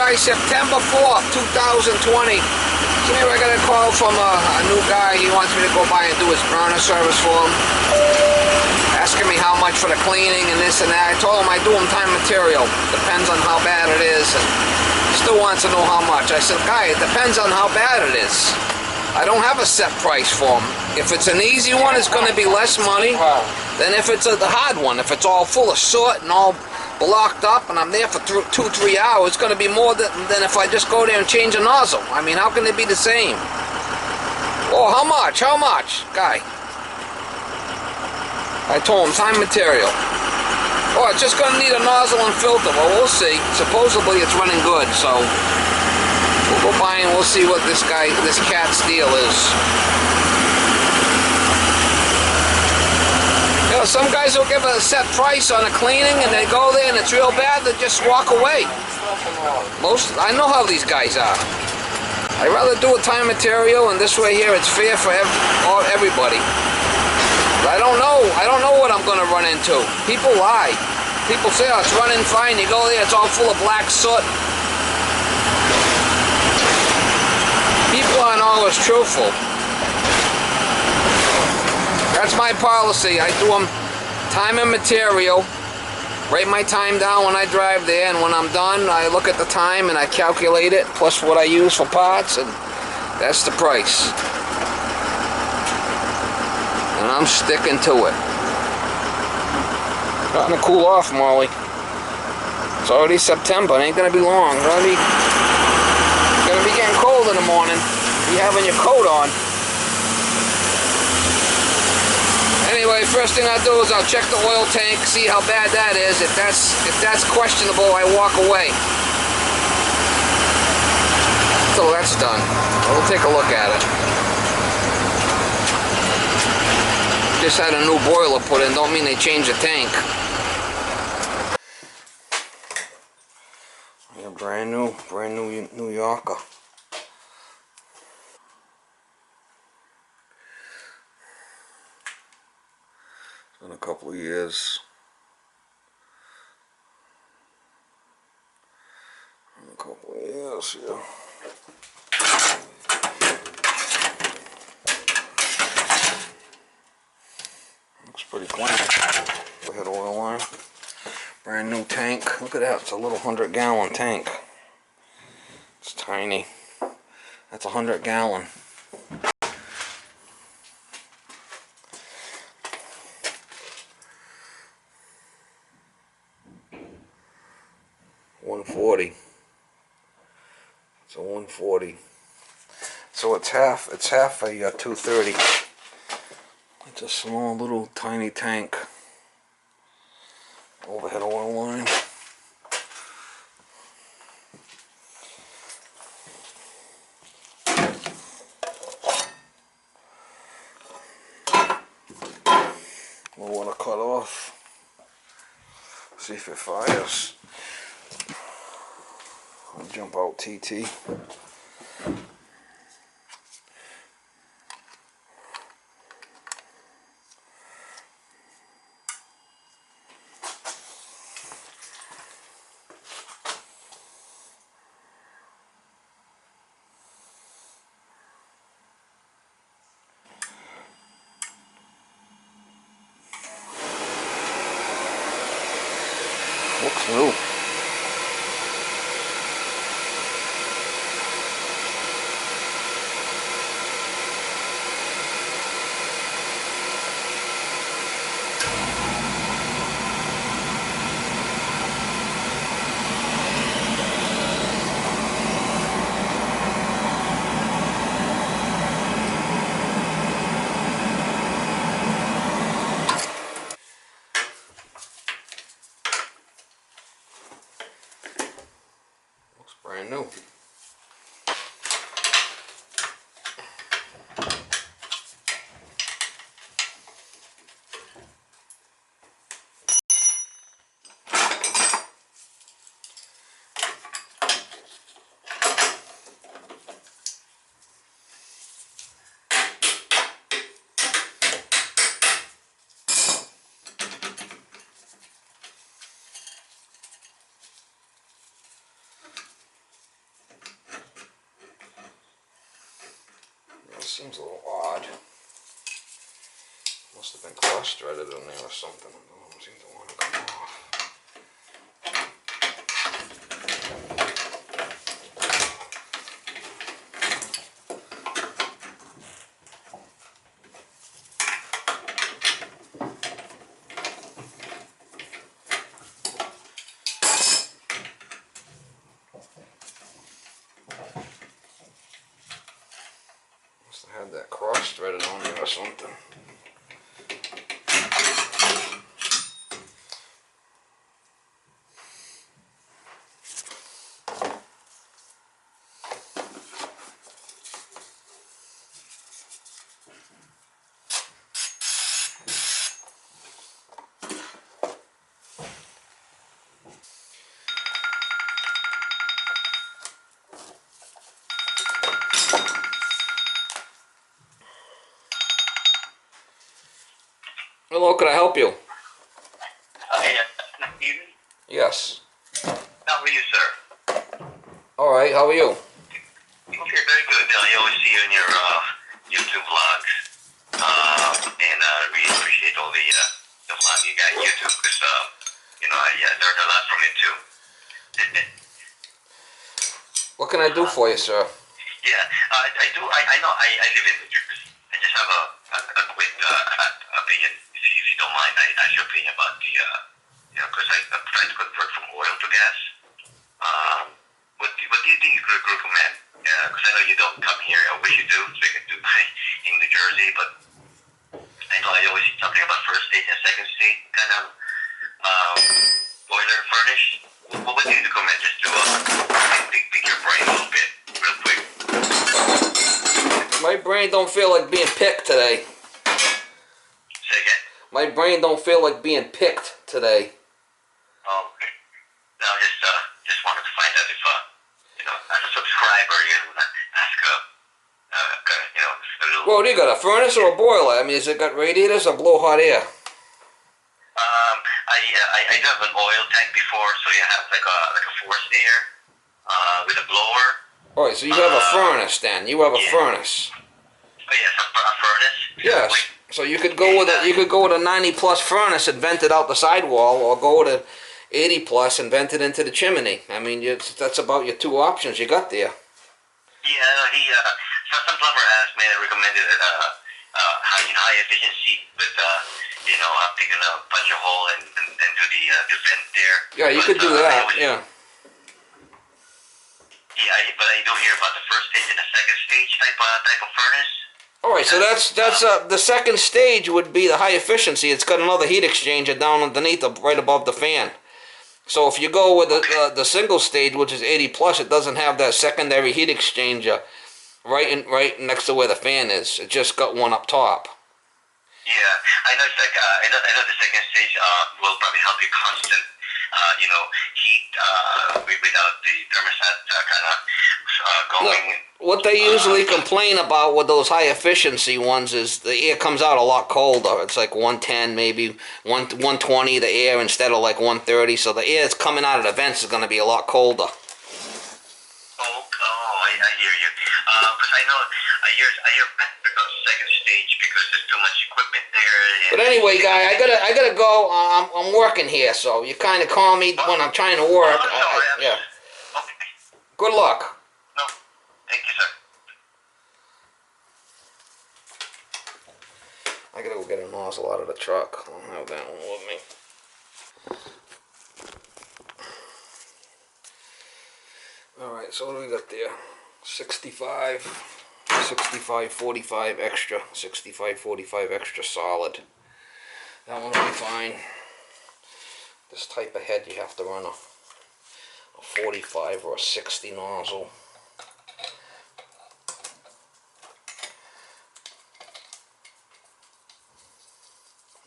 guys, September 4th, 2020. So here I got a call from a new guy. He wants me to go by and do his burner service for him. Asking me how much for the cleaning and this and that. I told him I do him time material. Depends on how bad it is. And still wants to know how much. I said, guy, it depends on how bad it is. I don't have a set price for them. If it's an easy one, it's going to be less money than if it's the hard one. If it's all full of soot and all blocked up and I'm there for 2-3 hours, it's going to be more than if I just go there and change a nozzle. I mean, how can they be the same? Oh, how much? How much? Guy. I told him, time material. Oh, it's just going to need a nozzle and filter. Well, we'll see. Supposedly it's running good, so we'll go by and we'll see what this cat's deal is. You know, some guys will give a set price on a cleaning and they go there and it's real bad, they just walk away. I know how these guys are. I'd rather do a time material, and this way here it's fair for everybody. But I don't know what I'm going to run into. People lie. People say, oh, it's running fine. You go there, it's all full of black soot. People aren't always truthful. That's my policy. I do them time and material. Write my time down when I drive there, and when I'm done, I look at the time and I calculate it, plus what I use for parts, and that's the price. And I'm sticking to it. Starting to cool off, Molly. It's already September. It ain't gonna be long. It's gonna be getting cold in the morning. You having your coat on. Anyway, first thing I do is I'll check the oil tank, see how bad that is. If that's questionable, I walk away. So that's done. We'll take a look at it. Just had a new boiler put in, don't mean they changed the tank. Yeah, brand new New Yorker. In a couple of years. In a couple of years, yeah. Looks pretty clean. Go ahead, oil line. Brand new tank. Look at that. It's a little 100-gallon tank. It's tiny. That's 100-gallon. $140. It's a 140. So it's half a 230. It's a small little tiny tank. Overhead oil line. We'll want to cut off. See if it fires. I'll jump out TT. Looks new. Brand new. Seems a little odd. Must have been cross-threaded in there or something. It doesn't seem to want to come off. Must have had that cross-threaded on there or something. Hello, could I help you? Evening. Yes. How are you, sir? All right, how are you? Okay, very good. I always see you in your YouTube vlogs, and I really appreciate all the vlogs you got on YouTube because I learned a lot from it too. What can I do for you, sir? Yeah, I do. I know. I live in New Jersey. I just have a quick opinion, if you don't mind. I ask your opinion about the because I'm trying to convert from oil to gas. What do you think you could recommend? Because I know you don't come here. I wish you do, so you can do in New Jersey. But I know I always see something about first stage and second stage kind of boiler furnace. What do you recommend? Just to pick your brain a little bit, real quick. My brain don't feel like being picked today. Say again? My brain don't feel like being picked today. Oh, okay. No, just wanted to find out if as a subscriber, you know, ask a little. Well, do you got a furnace or a boiler? I mean, has it got radiators or blow hot air? I do have an oil tank before, so you have like a forced air with a blower. All right, so you have a furnace then. You have a furnace. Oh yes, a furnace. Yes. So you could go with a 90+ furnace and vent it out the sidewall, or go with a 80+ and vent it into the chimney. I mean, that's about your two options you got there. Yeah, some plumber has made a recommended high efficiency with picking a punch a hole and do the vent there. Yeah, you could do that. Yeah. Yeah, but I do hear about the first stage and the second stage type of furnace. All right, so that's the second stage would be the high efficiency. It's got another heat exchanger down underneath, right above the fan. So if you go with the single stage, which is 80+, it doesn't have that secondary heat exchanger right next to where the fan is. It just got one up top. Yeah, I know. It's like I know the second stage will probably help you constant, heat without the thermostat kind of going. Look, what they usually complain about with those high efficiency ones is the air comes out a lot colder. It's like 110, maybe 120 the air instead of like 130. So the air that's coming out of the vents is going to be a lot colder. I hear you. Because I hear better about second stage because there's too much equipment there. But anyway, guy, I gotta go. I'm working here, so you kind of call me when I'm trying to work. I'm sorry. Yeah. Okay. Good luck. No, thank you, sir. I gotta go get a nozzle out of the truck. I don't have that one with me. Alright, so what do we got there? 65, 45 extra, 65, 45 extra solid. That one will be fine. This type of head, you have to run a 45 or a 60 nozzle.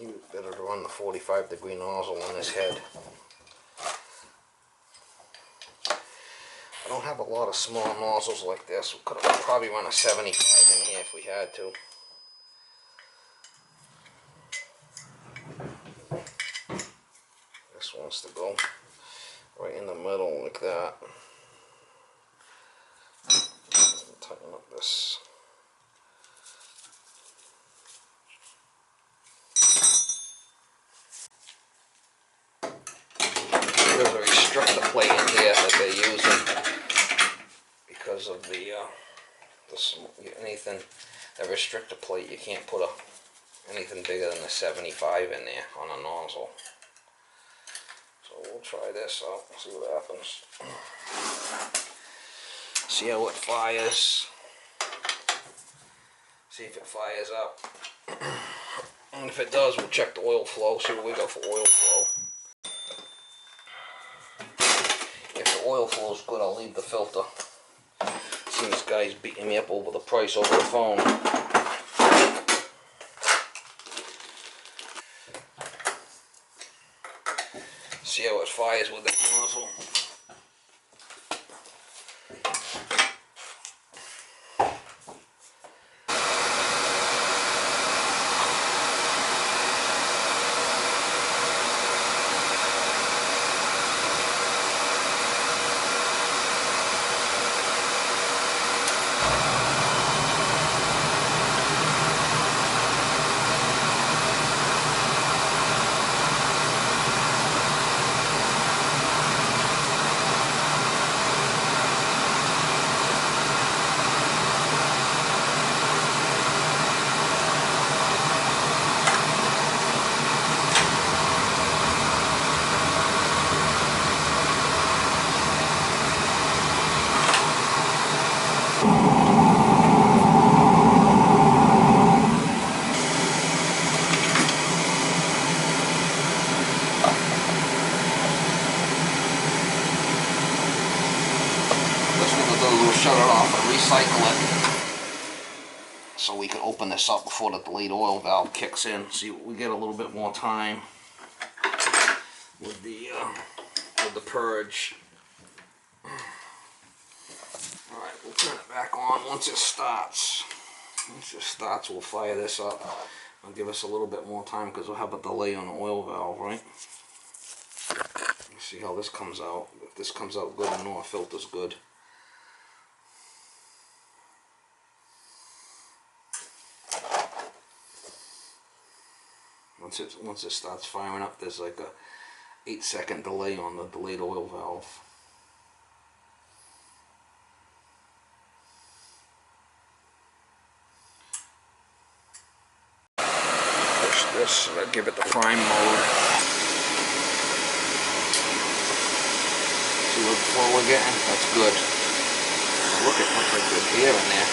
You better to run the 45-degree nozzle on this head. I don't have a lot of small nozzles like this. We could probably run a 75 in here if we had to. This wants to go right in the middle like that. Tighten up this. restrictor plate in here that they're using because of the anything, the restrictor plate, you can't put anything bigger than a 75 in there on a nozzle. So we'll try this out, see what happens. See how it fires. See if it fires up. And if it does, we'll check the oil flow, see what we got for oil flow. If the oil flow is good, I'll leave the filter. See, this guy's beating me up over the price over the phone. See how it fires with that nozzle. We'll shut it off and recycle it so we can open this up before the delayed oil valve kicks in. See, we get a little bit more time with the purge. Alright, we'll turn it back on once it starts. Once it starts, we'll fire this up. It'll give us a little bit more time because we'll have a delay on the oil valve, right? Let's see how this comes out. If this comes out good, I know our filter's good. Once it starts firing up, there's like a 8-second delay on the delayed oil valve. Push this so I give it the prime mode. See what flow we're getting? That's good. Look, it looks like there's air in there.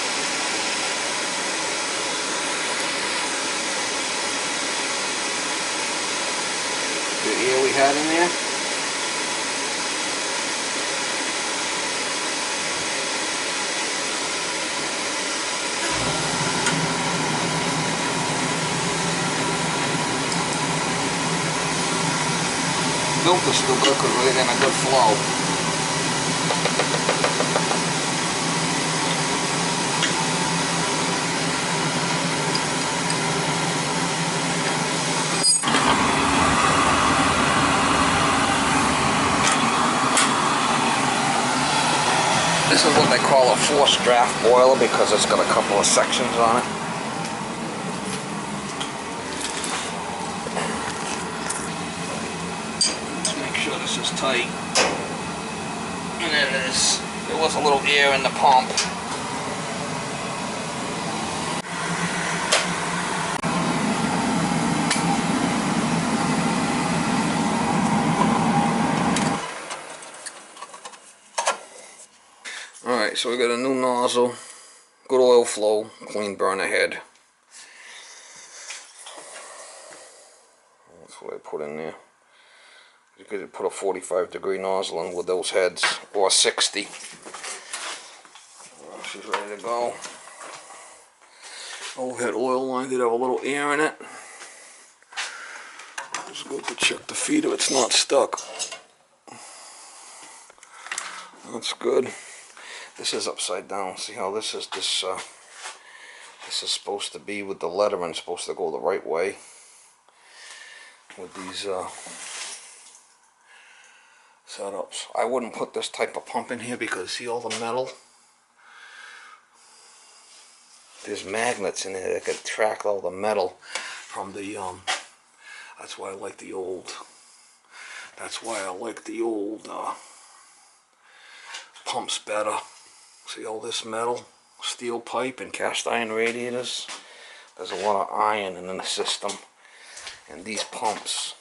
The air we had in there. Filter's still good because we're getting a good flow. This is what they call a forced draft boiler because it's got a couple of sections on it. Let's make sure this is tight. And there was a little air in the pump. Alright, so we got a new nozzle, good oil flow, clean burner head. That's what I put in there. You could put a 45-degree nozzle in with those heads, or 60. She's ready to go. Overhead oil line did have a little air in it. Just go to check the feeder, it's not stuck. That's good. This is upside down. See how this is this is supposed to be with the lettering, supposed to go the right way with these setups. I wouldn't put this type of pump in here because see all the metal? There's magnets in there that could track all the metal from the that's why I like the old That's why I like the old pumps better. See all this metal, steel pipe, and cast iron radiators? There's a lot of iron in the system. And these pumps,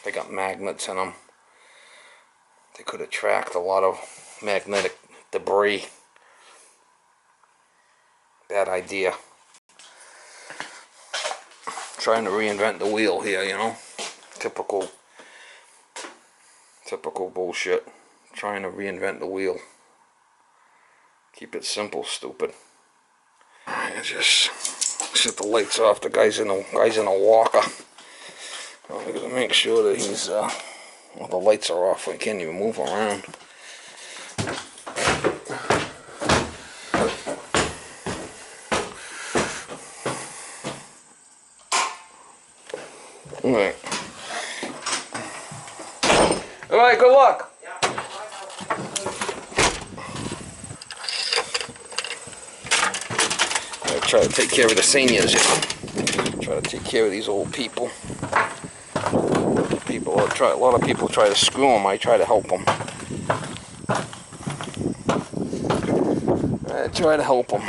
they got magnets in them. They could attract a lot of magnetic debris. Bad idea. Trying to reinvent the wheel here, you know. Typical bullshit. Trying to reinvent the wheel. Keep it simple, stupid. I just set the lights off. The guy's in a walker. I'm gonna make sure that he's well, the lights are off. I can't even move around. Alright. Alright, good luck. I try to take care of the seniors, you know. Try to take care of these old people. A lot of people try to screw them. I try to help them. I try to help them.